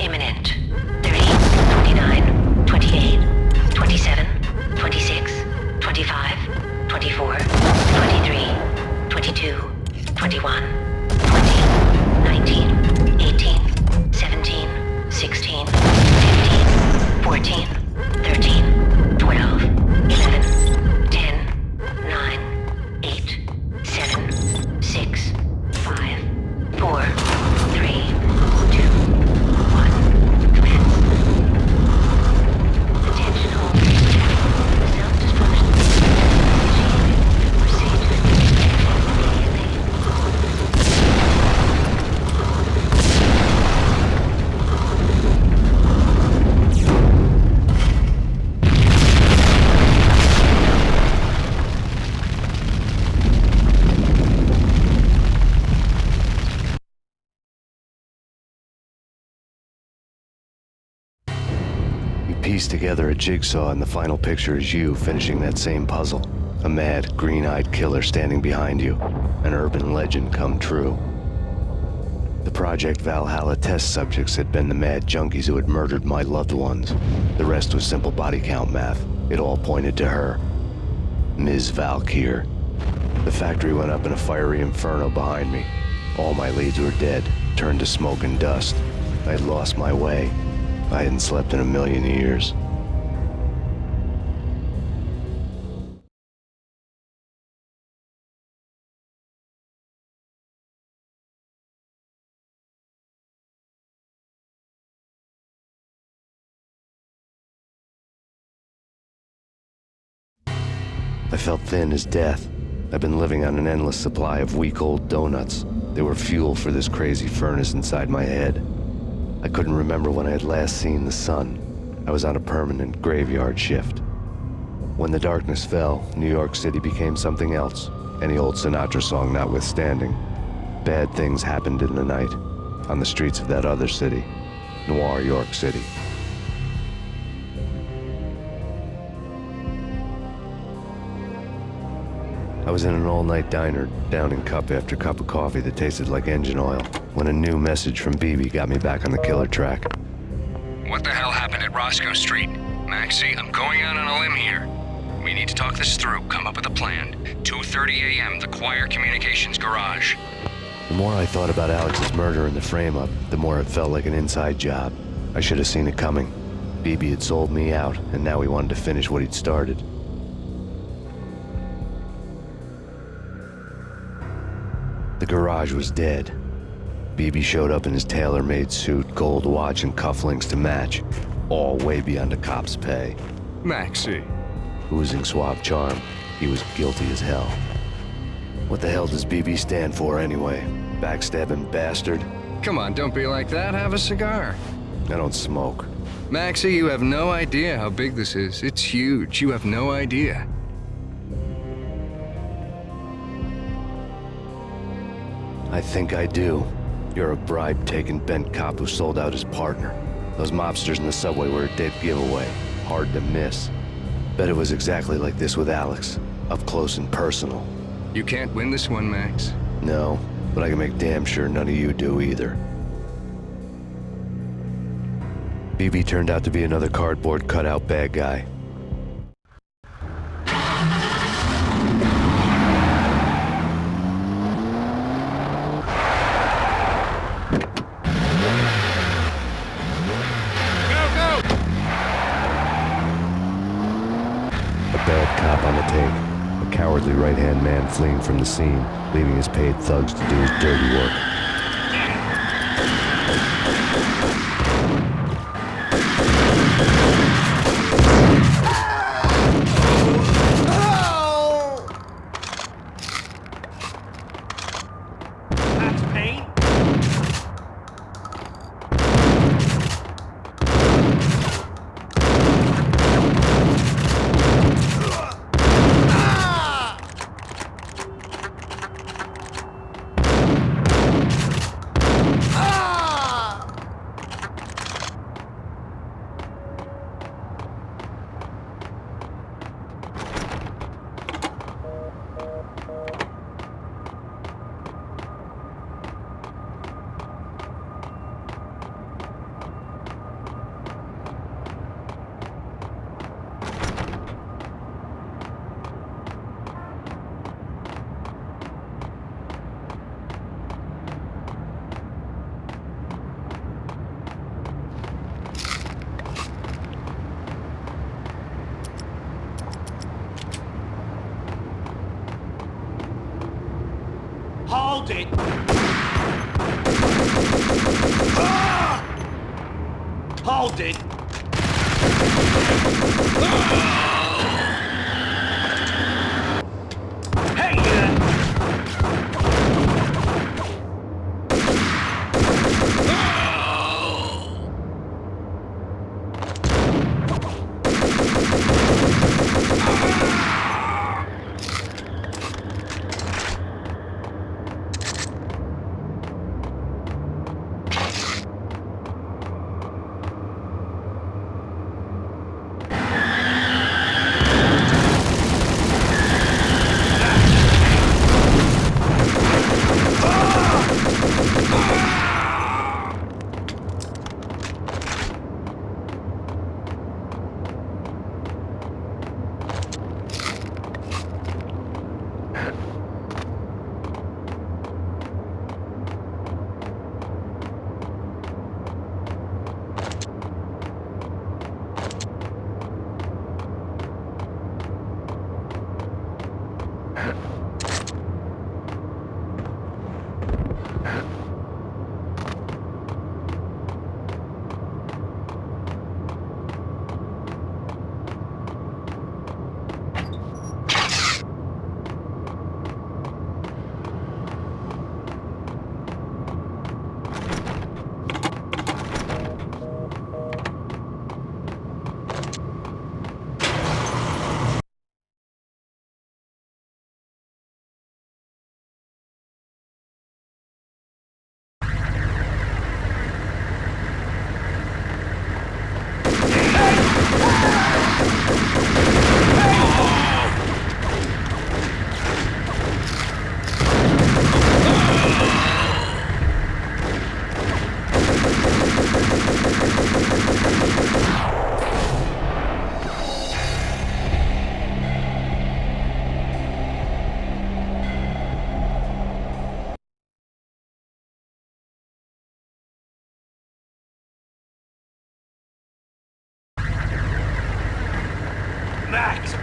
imminent. 30, 29, 28, 27, 26, 25, 24, 23, 22, 21, 20, 19, 18, 17, 16, 15, 14, 13, 12, 11, 10, 9, 8, 7, 6, 5, 4, 3, 2, 1. Commence. Attention all. Self-destruction initiated. Proceed to immediately. Piece together a jigsaw, and the final picture is you finishing that same puzzle. A mad, green-eyed killer standing behind you. An urban legend come true. The Project Valhalla test subjects had been the mad junkies who had murdered my loved ones. The rest was simple body count math. It all pointed to her. Ms. Valkyr. The factory went up in a fiery inferno behind me. All my leads were dead, turned to smoke and dust. I had lost my way. I hadn't slept in a million years. I felt thin as death. I've been living on an endless supply of week-old donuts. They were fuel for this crazy furnace inside my head. I couldn't remember when I had last seen the sun. I was on a permanent graveyard shift. When the darkness fell, New York City became something else, any old Sinatra song notwithstanding. Bad things happened in the night, on the streets of that other city, Noir York City. I was in an all-night diner, downing cup after cup of coffee that tasted like engine oil, when a new message from BB got me back on the killer track. What the hell happened at Roscoe Street? Maxie, I'm going out on a limb here. We need to talk this through, come up with a plan. 2:30 a.m., the Choir Communications Garage. The more I thought about Alex's murder and the frame-up, the more it felt like an inside job. I should have seen it coming. BB had sold me out, and now he wanted to finish what he'd started. The garage was dead. BB showed up in his tailor-made suit, gold watch, and cufflinks to match, all way beyond a cop's pay. Maxie. Oozing suave charm, he was guilty as hell. What the hell does BB stand for anyway? Backstabbing bastard? Come on, don't be like that. Have a cigar. I don't smoke. Maxie, you have no idea how big this is. It's huge. You have no idea. I think I do. You're a bribe-taking bent cop who sold out his partner. Those mobsters in the subway were a dead giveaway. Hard to miss. Bet it was exactly like this with Alex. Up close and personal. You can't win this one, Max. No, but I can make damn sure none of you do either. BB turned out to be another cardboard cutout bad guy. Bad cop on the take. A cowardly right-hand man fleeing from the scene, leaving his paid thugs to do his dirty work. That's Payne? Hold it! Ah! Hold it! Hey, Max!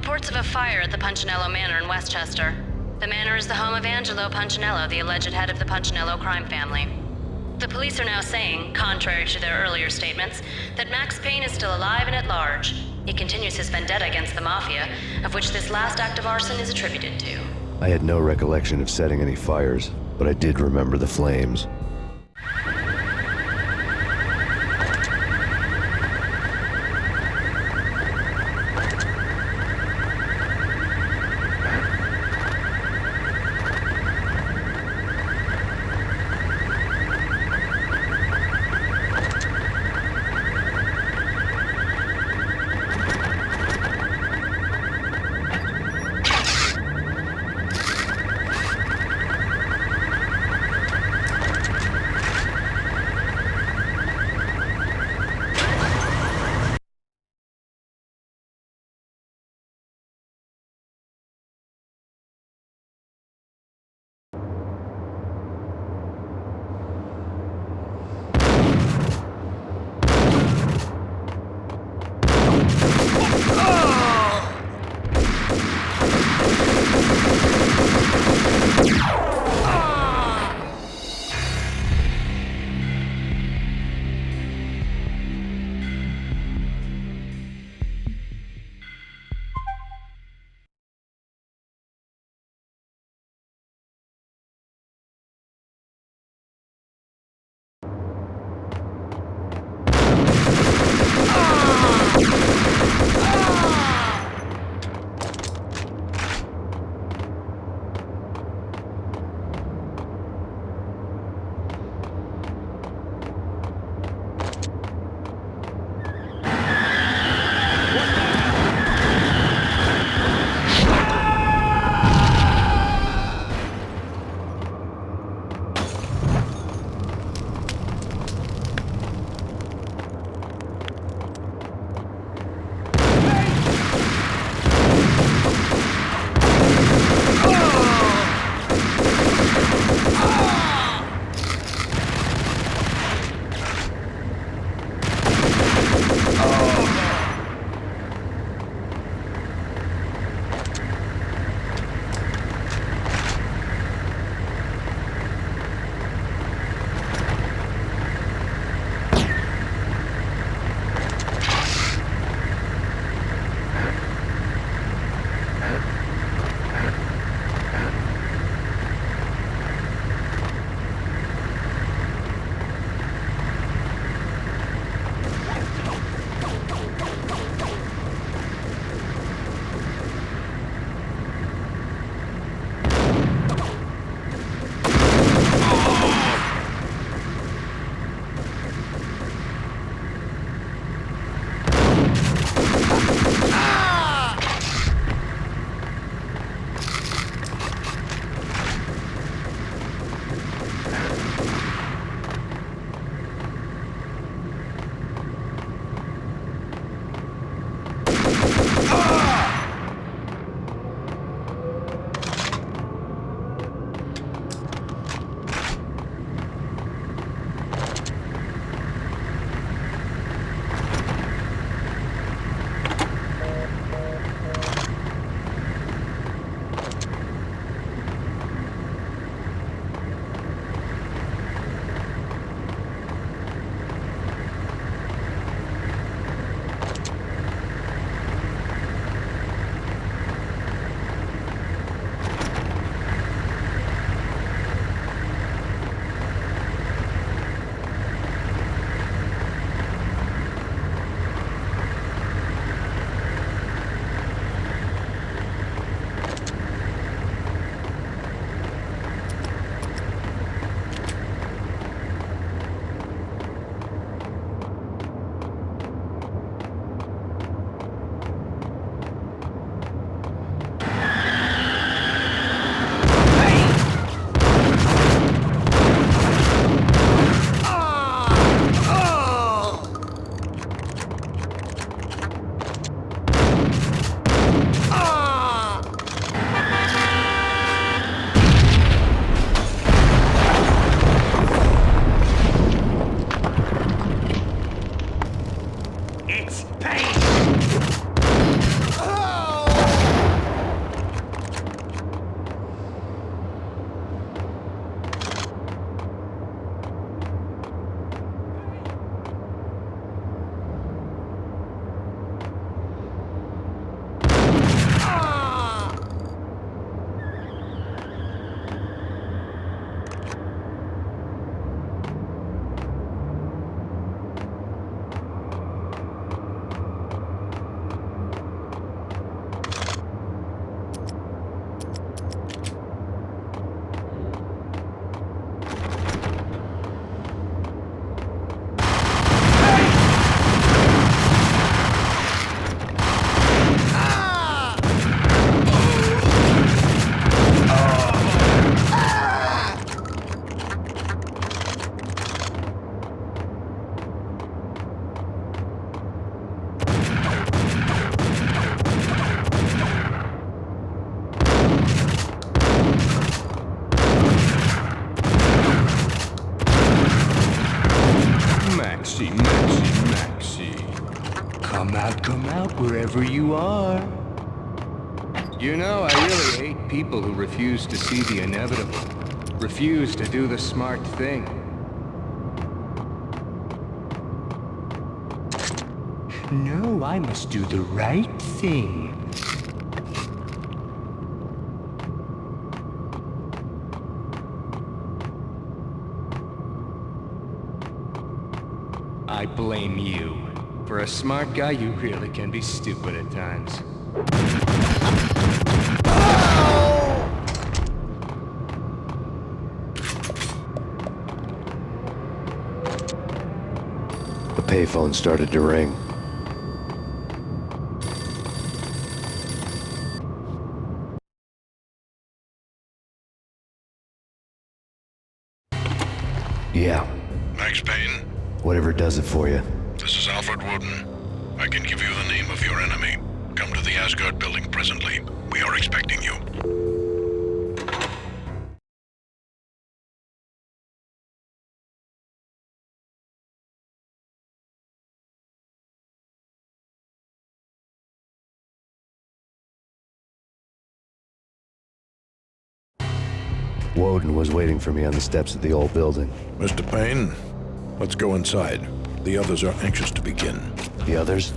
reports of a fire at the Punchinello Manor in Westchester. The manor is the home of Angelo Punchinello, the alleged head of the Punchinello crime family. The police are now saying, contrary to their earlier statements, that Max Payne is still alive and at large. He continues his vendetta against the Mafia, of which this last act of arson is attributed to. I had no recollection of setting any fires, but I did remember the flames. come out wherever you are. You know, I really hate people who refuse to see the inevitable. Refuse to do the smart thing. No, I must do the right thing. I blame you. For a smart guy, you really can be stupid at times. The payphone started to ring. Yeah, Max Payne, whatever does it for you. this is Alfred Woden. I can give you the name of your enemy. Come to the Asgard building presently. We are expecting you. Woden was waiting for me on the steps of the old building. Mr. Payne, let's go inside. The others are anxious to begin. The others?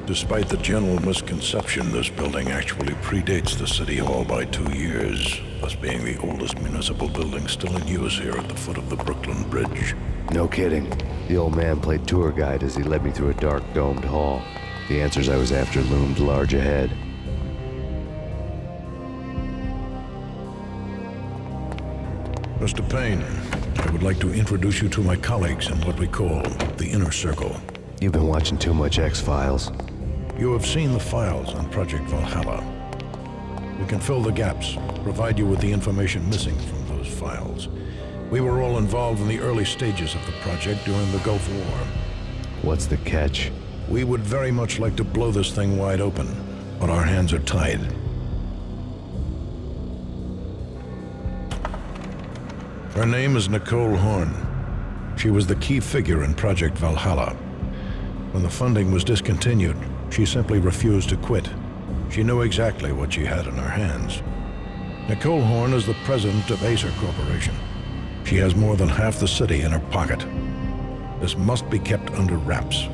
Despite the general misconception, this building actually predates the City Hall by 2 years, thus being the oldest municipal building still in use here at the foot of the Brooklyn Bridge. No kidding. The old man played tour guide as he led me through a dark, domed hall. The answers I was after loomed large ahead. Mr. Payne, I would like to introduce you to my colleagues in what we call the Inner Circle. You've been watching too much X-Files. You have seen the files on Project Valhalla. We can fill the gaps, provide you with the information missing from those files. We were all involved in the early stages of the project during the Gulf War. What's the catch? We would very much like to blow this thing wide open, but our hands are tied. Her name is Nicole Horn. She was the key figure in Project Valhalla. When the funding was discontinued, she simply refused to quit. She knew exactly what she had in her hands. Nicole Horn is the president of Acer Corporation. She has more than half the city in her pocket. This must be kept under wraps.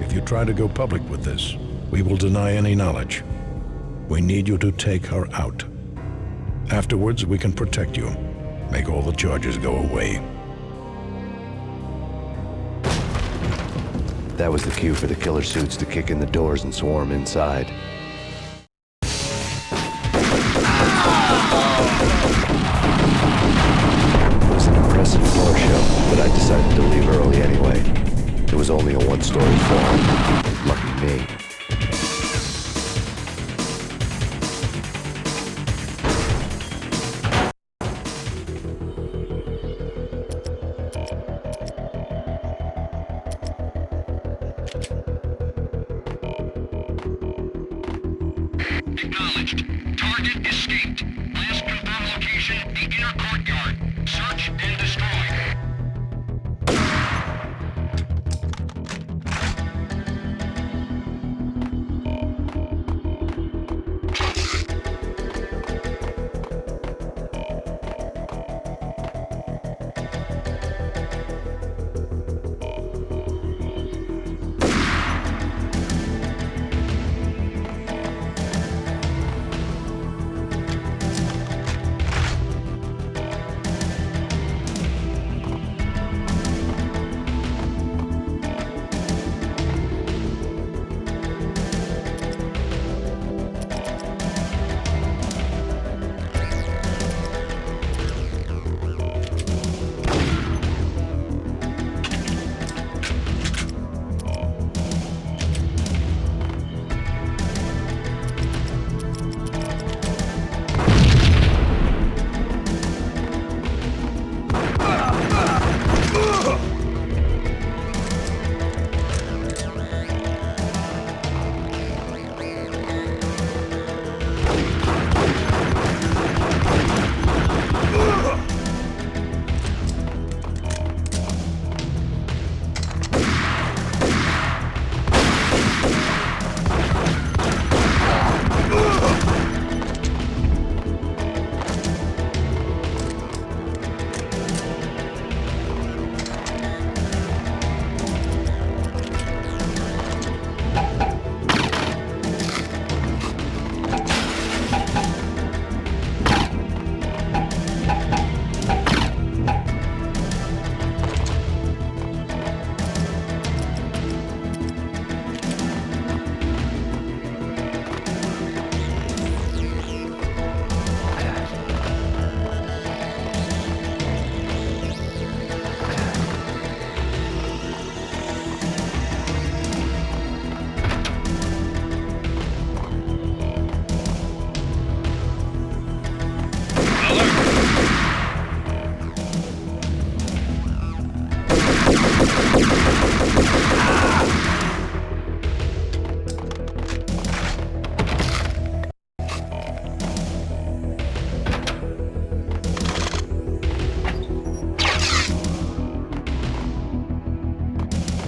If you try to go public with this, we will deny any knowledge. We need you to take her out. Afterwards, we can protect you. Make all the charges go away. That was the cue for the killer suits to kick in the doors and swarm inside. It was an impressive floor show, but I decided to leave early anyway. It was only a one-story fall. Lucky me. Acknowledged. Target escaped. Last confirmed location, the inner courtyard. Search and destroy.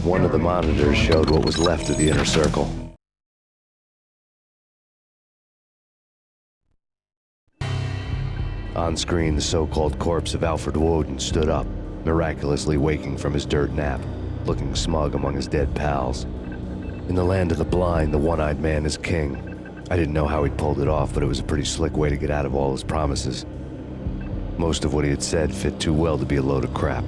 One of the monitors showed what was left of the inner circle. On screen, the so-called corpse of Alfred Woden stood up, miraculously waking from his dirt nap, looking smug among his dead pals. In the land of the blind, the one-eyed man is king. I didn't know how he'd pulled it off, but it was a pretty slick way to get out of all his promises. Most of what he had said fit too well to be a load of crap.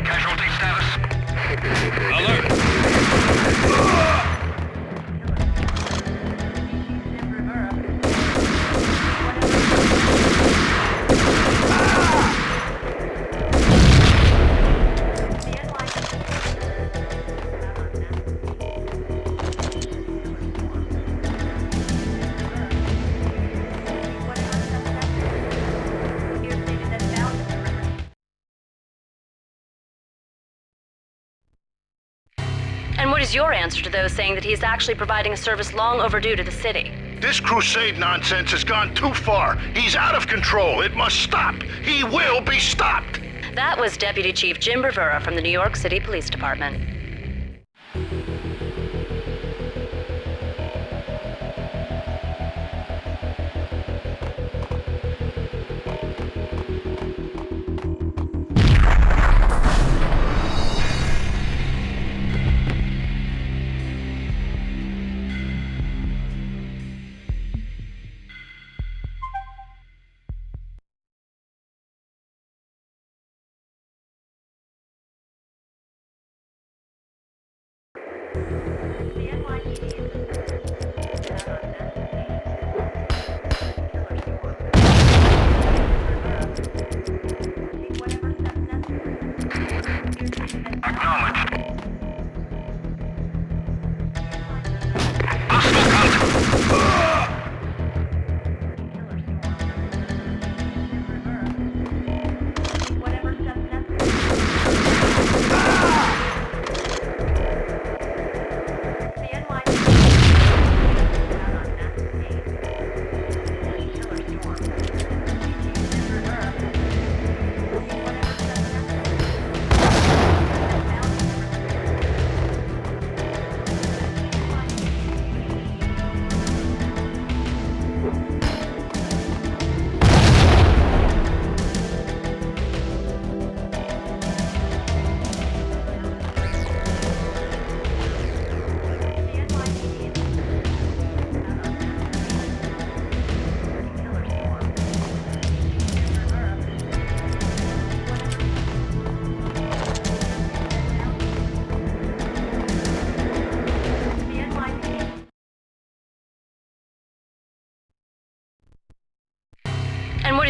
Casualty status. Alert! And what is your answer to those saying that he is actually providing a service long overdue to the city? This crusade nonsense has gone too far. He's out of control. It must stop. He will be stopped. That was Deputy Chief Jim Rivera from the New York City Police Department.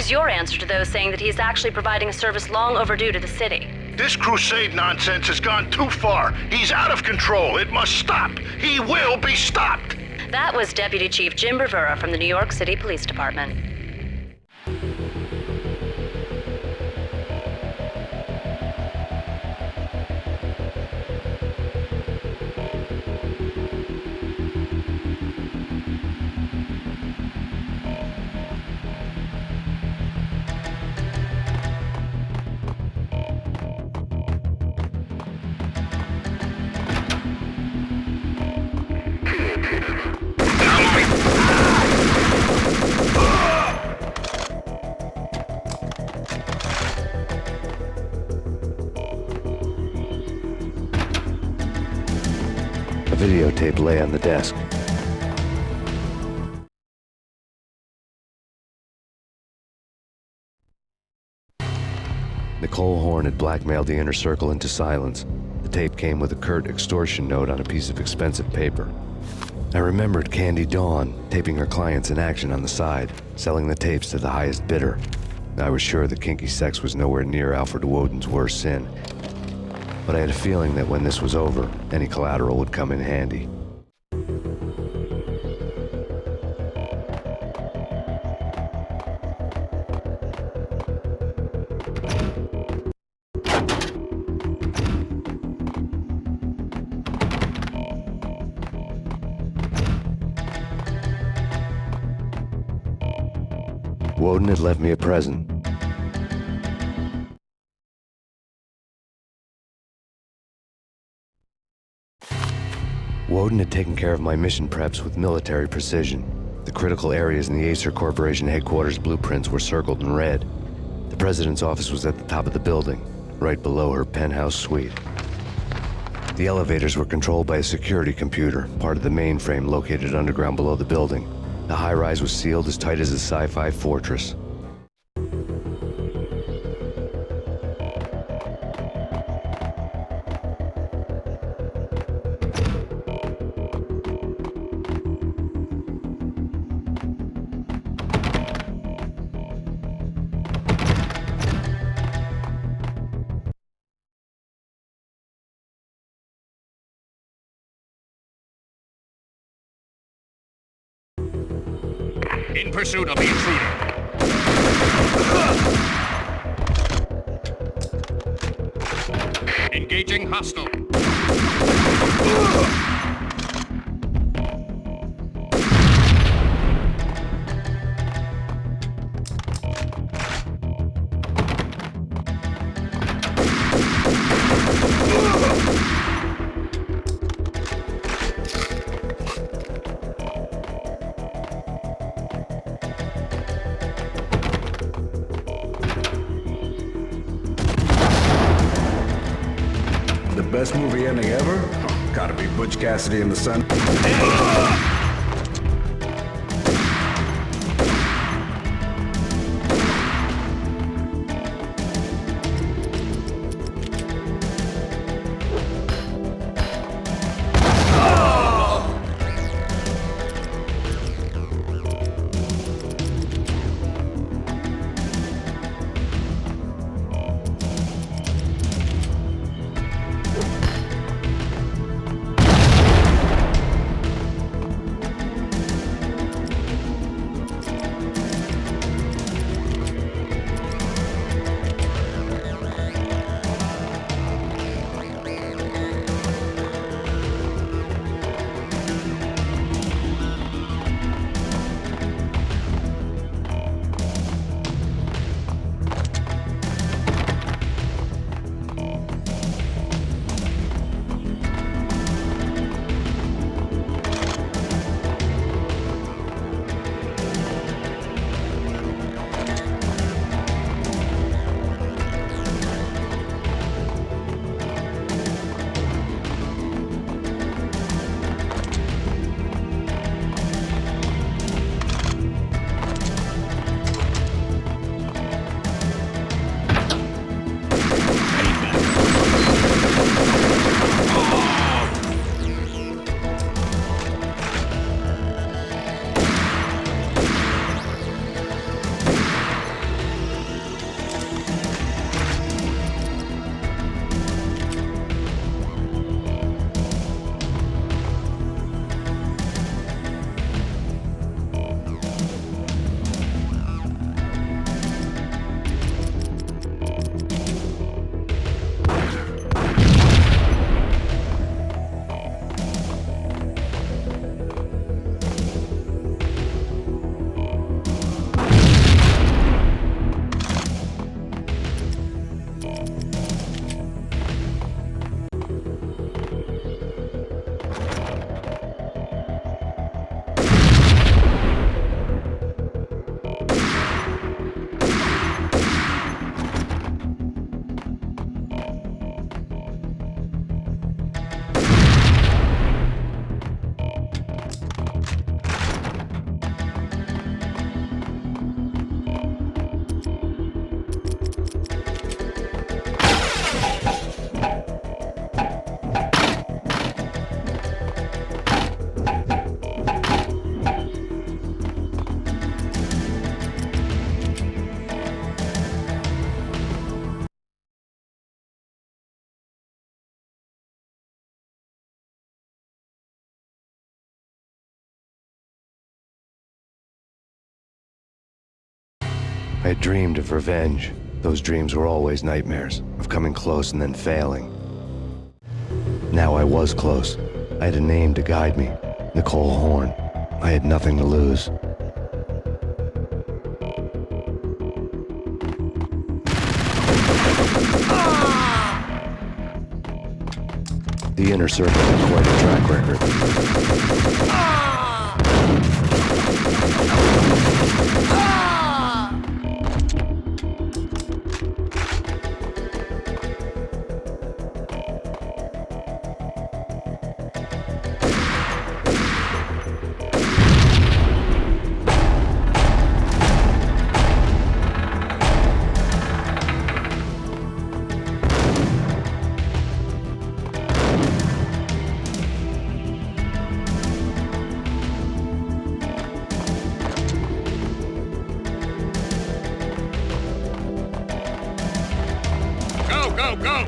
is your answer to those saying that he's actually providing a service long overdue to the city? This crusade nonsense has gone too far. He's out of control. It must stop. He will be stopped. That was Deputy Chief Jim Rivera from the New York City Police Department. A videotape lay on the desk. Nicole Horn had blackmailed the inner circle into silence. The tape came with a curt extortion note on a piece of expensive paper. I remembered Candy Dawn taping her clients in action on the side, selling the tapes to the highest bidder. I was sure that kinky sex was nowhere near Alfred Woden's worst sin, but I had a feeling that when this was over, any collateral would come in handy. Woden had left me a present. Woden had taken care of my mission preps with military precision. The critical areas in the Acer Corporation headquarters blueprints were circled in red. The president's office was at the top of the building, right below her penthouse suite. The elevators were controlled by a security computer, part of the mainframe located underground below the building. The high-rise was sealed as tight as a sci-fi fortress. In pursuit of the intruder. Engaging hostile. The best movie ending ever? Oh, gotta be Butch Cassidy and the Sun. I had dreamed of revenge. Those dreams were always nightmares, of coming close and then failing. Now I was close. I had a name to guide me, Nicole Horn. I had nothing to lose. The Inner Circle had quite a track record. Go!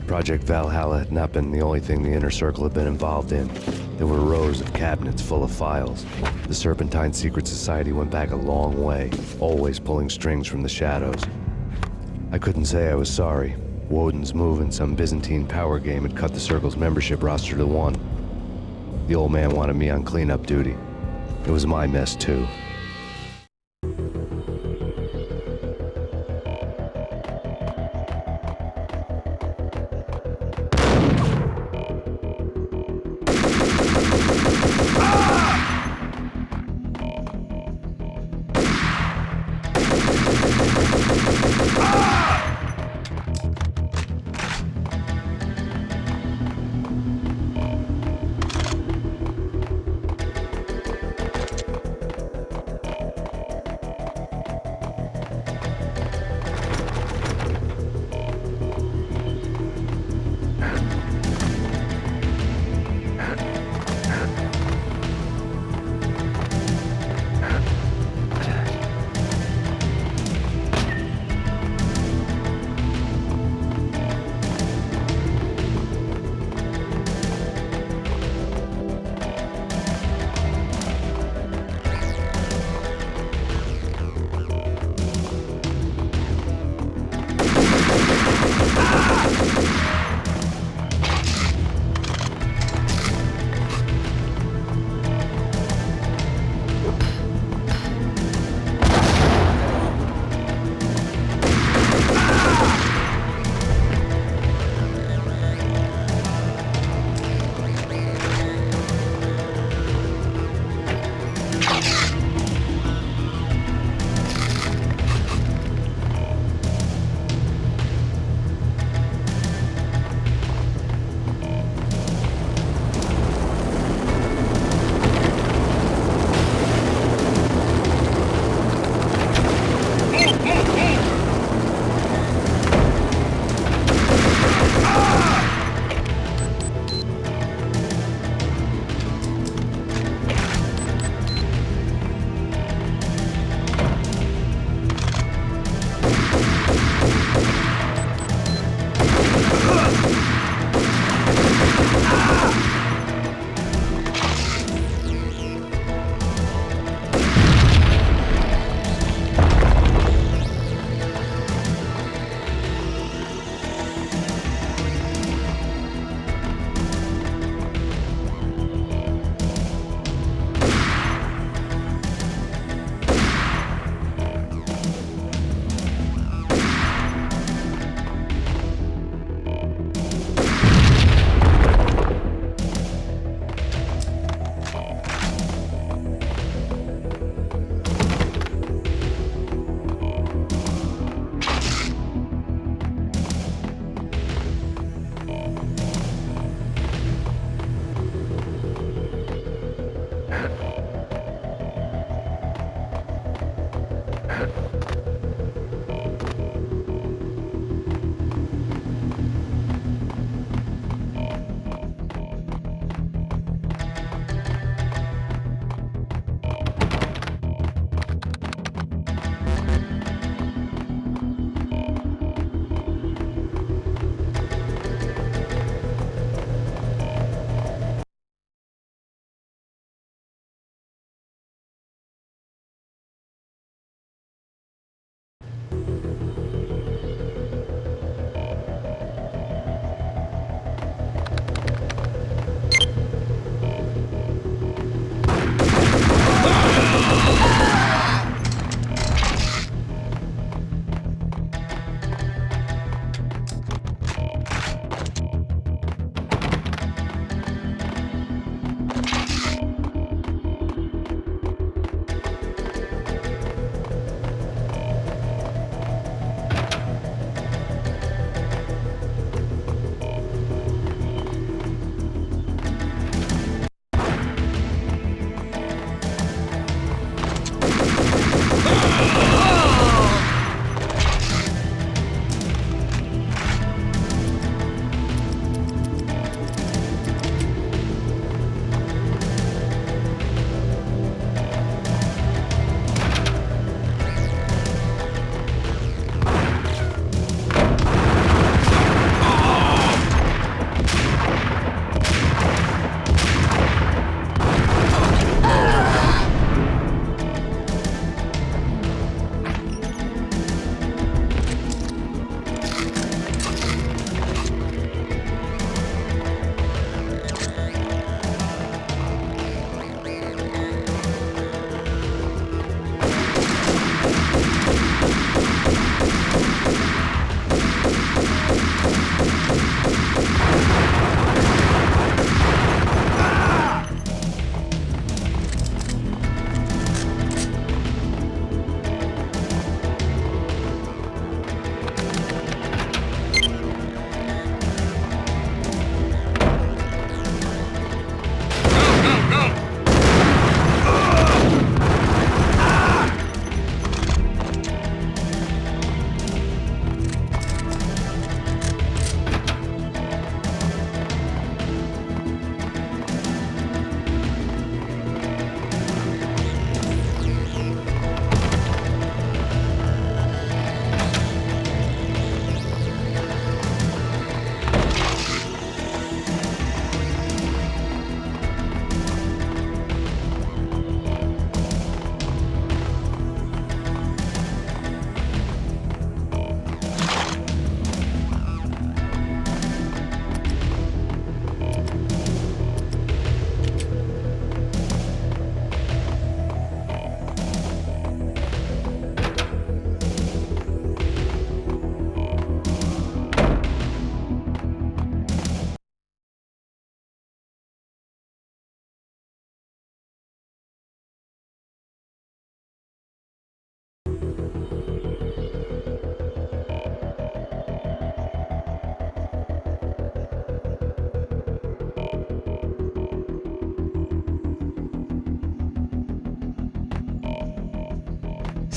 Project Valhalla had not been the only thing the Inner Circle had been involved in. There were rows of cabinets full of files. The Serpentine Secret Society went back a long way, always pulling strings from the shadows. I couldn't say I was sorry. Woden's move in some Byzantine power game had cut the Circle's membership roster to 1. The old man wanted me on cleanup duty. It was my mess, too.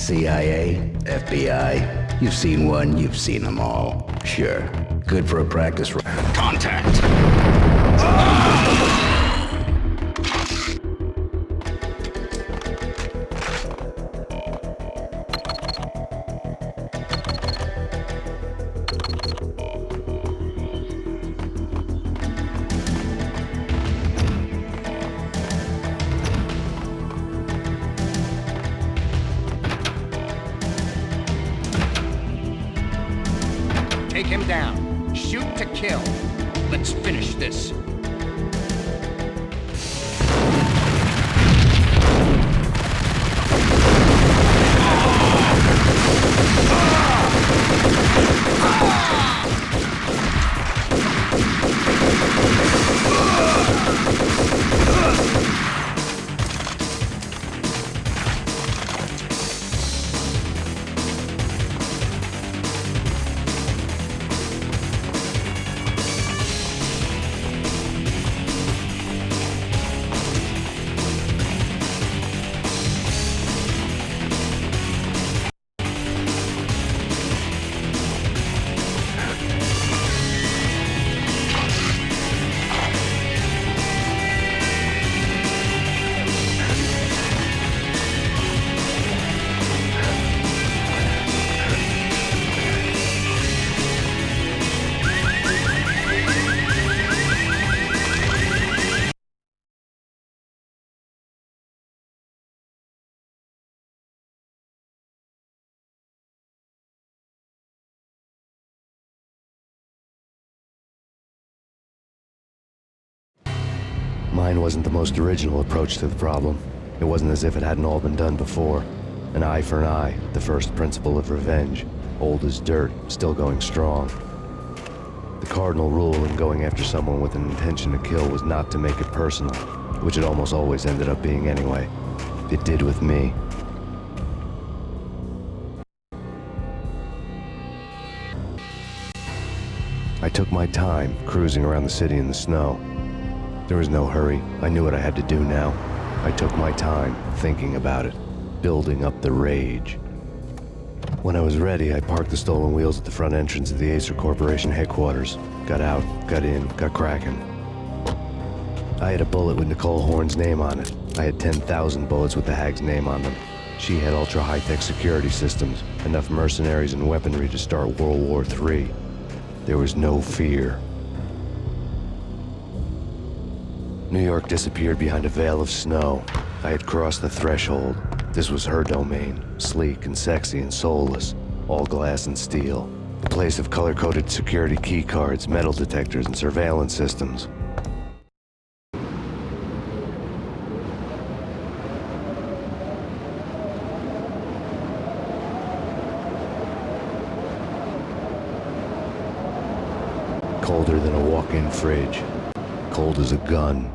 CIA, FBI, you've seen one, you've seen them all. Sure, good for a practice run. Contact! Take him down. Shoot to kill. Let's finish this. Mine wasn't the most original approach to the problem. It wasn't as if it hadn't all been done before. An eye for an eye, the first principle of revenge. Old as dirt, still going strong. The cardinal rule in going after someone with an intention to kill was not to make it personal, which it almost always ended up being anyway. It did with me. I took my time, cruising around the city in the snow. There was no hurry. I knew what I had to do now. I took my time, thinking about it, building up the rage. When I was ready, I parked the stolen wheels at the front entrance of the Acer Corporation headquarters. Got out, got in, got cracking. I had a bullet with Nicole Horn's name on it. I had 10,000 bullets with the hag's name on them. She had ultra-high-tech security systems, enough mercenaries and weaponry to start World War III. There was no fear. New York disappeared behind a veil of snow. I had crossed the threshold. This was her domain, sleek and sexy and soulless, all glass and steel. A place of color-coded security key cards, metal detectors, and surveillance systems. Colder than a walk-in fridge. Cold as a gun.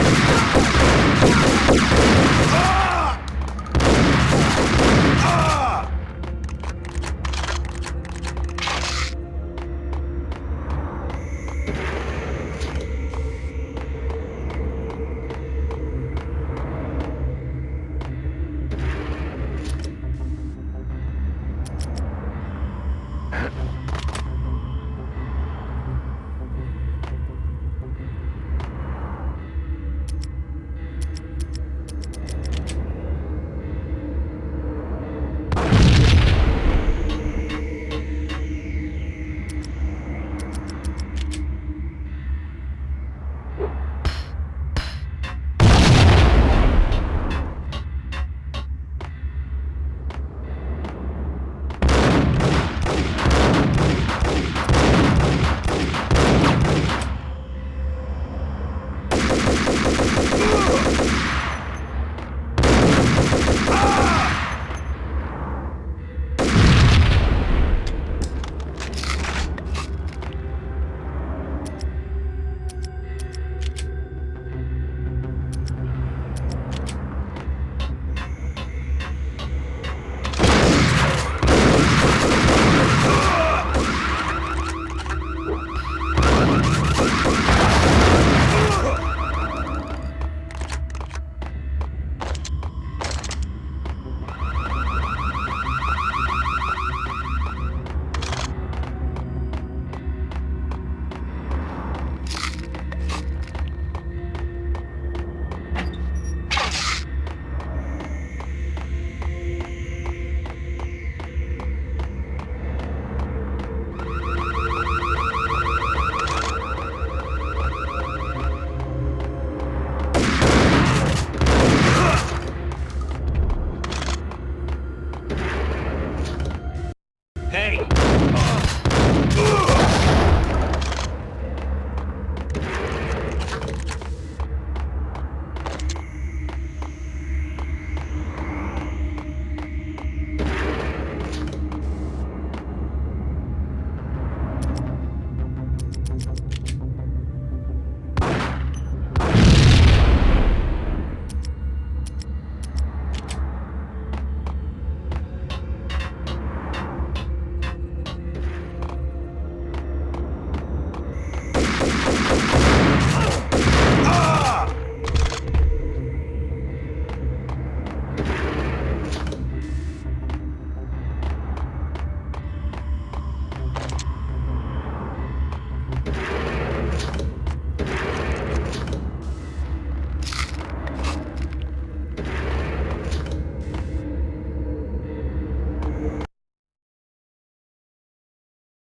Ah!